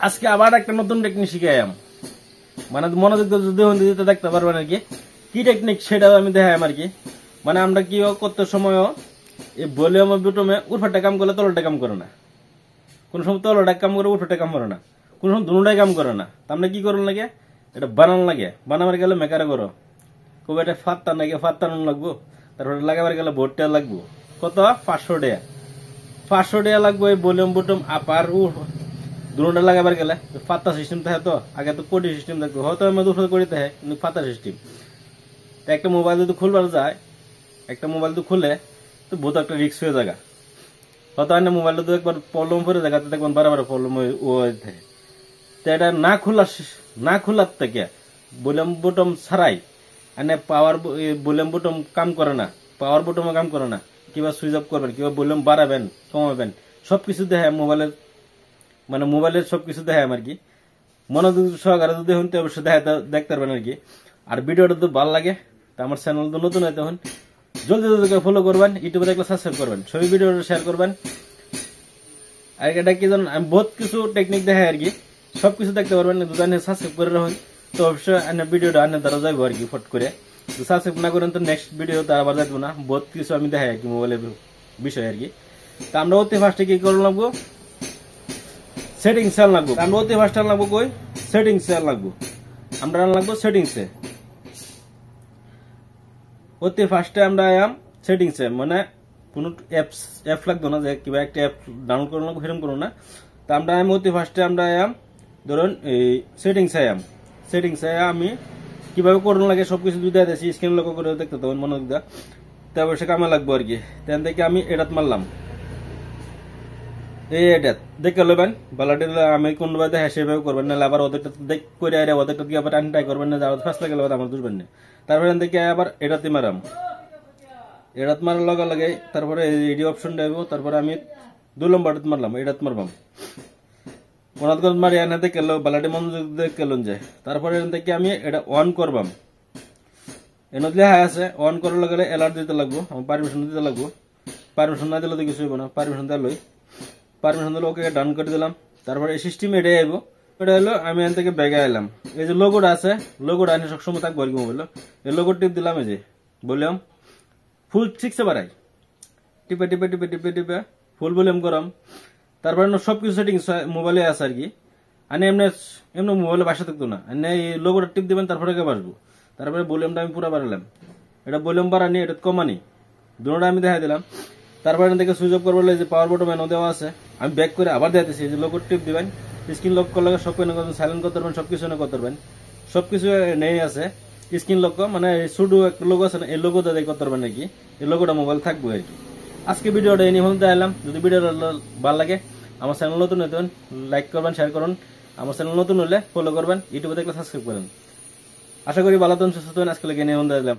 আজকে আবার একটা নতুন টেকনিক শিখাইলাম, মানে মনোযোগ যদি দেখতে পারবেন আর কি টেকনিক সেটাও আমি দেখাইম আর কি। মানে আমরা কি করতে সময় এই ভলিউম বুটমে উপরটা কাম করলে তলটা কাম করে না, কোন সময় তলটা কাম করে উপরটা কাম করে না, কোন সময় দুটাই কাম করে না। তা আমরা কি করুন লাগে, এটা বানান লাগে, বানাবার গেলে মেকারে করো কবে এটা ফাত্তা নাকি ফাত্তানো লাগবো, তারপরে লাগাবার গেলে ভোটটা লাগবো কত 500 টাকা, 500 টাকা লাগবো এই ভলিউম বুটম আপার দুটা লাগাবার গেলে। ফাত্তা সিস্টেম থাকে তো, আগে তো কোডি সিস্টেম থাকতো, হয়তো আমি দুটো করে থাকে কিন্তু ফাত্তা সিস্টেম। একটা মোবাইল যদি খুলবার যায়, একটা মোবাইল তো খুলে তো বহুত একটা রিস্ক হয়ে জায়গা, হয়তো অন্য মোবাইলটা তো একবার প্রবলেম করে জায়গাতে দেখবেন বারবার প্রবলেম হয়ে থাকে। তো এটা না খোলার থেকে ভলিউম বুটম ছাড়াই এনে পাওয়ার ভলিউম বুটম কাম করে না, পাওয়ার বুটমও কাম করে না, কিবা সুইচ অফ করবেন, কিবা ভলিউম বাড়াবেন কমাবেন সবকিছু দেখে মোবাইলের, মানে মোবাইলের সবকিছু দেখায় আর কি। মনোযোগ সহকারে যদি হন অবশ্যই দেখতে পারবেন আর কি। আর ভিডিওটা তো ভালো লাগে তা আমার চ্যানেল তো নতুন হয়, তখন জলদি জলদি ফলো করবেন, ইউটিউবে দেখলে সাবস্ক্রাইব করবেন, সবই ভিডিওটা শেয়ার করবেন। আর এটা কি জানেন, আমি বহুত কিছু টেকনিক দেখাই আর কি, সবকিছু দেখতে পারবেন। যদি আপনি সাবস্ক্রাইব করে রাখেন তো অবশ্যই ভিডিওটা আনের দ্বারা যাইবো আর কি ফট করে। সাবস্ক্রাইব না করেন তো নেক্সট ভিডিও তো আবার যাইবো না, বহুত কিছু আমি দেখাই আর কি মোবাইলের বিষয় আর কি। তা আমরা অতি ফার্স্টে কি করে লাগবো, সেটিংস এ লাগবো। আমরা অতি ফার্স্ট লাগবো কই, সেটিংস এ লাগবো, আমরা লাগবো সেটিংসে। অতি ফার্স্টে আমরা আয়াম সেটিংসে, মানে কোন অ্যাপ লাগতো না যে কিবা একটা অ্যাপ ডাউনলোড করে লাগবো সেরকম করো না। তা আমরা অতি ফার্স্টে আমরা আয়াম ধরুন এই সেটিংসে আয়াম, সেটিংসে আমি কিভাবে করুন লাগে সবকিছু দুই দেখাচ্ছি, স্ক্রিন লক্ষ্য করে দেখতে তখন মনোযোগ দেওয়া, তারপর সে কামে লাগবো আর কি। তেন থেকে আমি এটাত মারলাম, এই এটা দেখে লবেন বালাটি আমি কোনভাবে দেখে সেভাবে করবেন না, আবার ওদেরটা দেখ করে ওদেরটা দিয়ে আবার টাই করবেন না, ফার্স্ট লাগে আমার দুষবেন না। তারপরে দেখে আবার এটাতে মারাম, এটাত মারার লগে লাগে তারপরে এডি অপশন দেব, তারপরে আমি 2 নম্বরটা মারলাম, এটাত মারবাম ওনাদ মারি এনে দেখে বালাটি মনোযোগ দেখে যায়। তারপরে থেকে আমি এটা অন করবাম, এনে লেখা আছে অন করার লগে অ্যালার্ট দিতে লাগবো, আমার পারমিশন দিতে লাগবো। পারমিশন না দিলে তো কিছু হইব না, পারমিশন দিলে লই, পারমিশন দিলে ওকে ডান করে দিলাম। তারপরে এই সিস্টেম এটাই আইব, এটা হলো আমি এখান থেকে ব্যাগে আইলাম। এই যে লোগোটা আছে, লোগোটা আনি সবসময় থাকবো আর কি মোবাইল, এই লোগো টিপ দিলাম, এই যে বললাম ফুল 6 বাড়াই, টিপে টিপে টিপে টিপে টিপে ফুল ভলিউম করাম। তারপরে সবকিছু সেটিংস মোবাইলে আছে আর কি, আনি এমনি এমনি মোবাইলে বাসা থাকতো না, আনি এই লোগোটা টিপ দিবেন তারপরে বাসবো। তারপরে ভলিউমটা আমি পুরো বাড়ালাম, এটা ভলিউম বাড়ানি এটা কমানি দুটোটা আমি দেখাই দিলাম। তারপরে থেকে সুইচ অফ করবো, যে পাওয়ার বটম এনে দেওয়া আছে, আমি ব্যাক করে আবার দেখাতেছি, যে লোগো টিপ দিবেন, স্ক্রিন লক করলে সব সাইলেন্ট করতে পারবেন, সবকিছু এনে করতে পারবেন, সবকিছু নেই আছে। স্ক্রিন লক মানে শুধু একটা লোগো আছে না, এই লোগোটা দিয়ে করতে পারবেন নাকি, এই লোগোটা মোবাইল থাকবে আর কি। আজকে ভিডিওটা এই নিয়ে দেখালাম, যদি ভিডিওটা ভালো লাগে আমার চ্যানেল নতুন হইতে লাইক করবেন, শেয়ার করুন, আমার চ্যানেল নতুন হলে ফলো করবেন, ইউটিউবে দেখলে সাবস্ক্রাইব করেন। আশা করি ভালো থাকুন, সুস্থ থাকুন। আজকে নিয়ে দিলাম।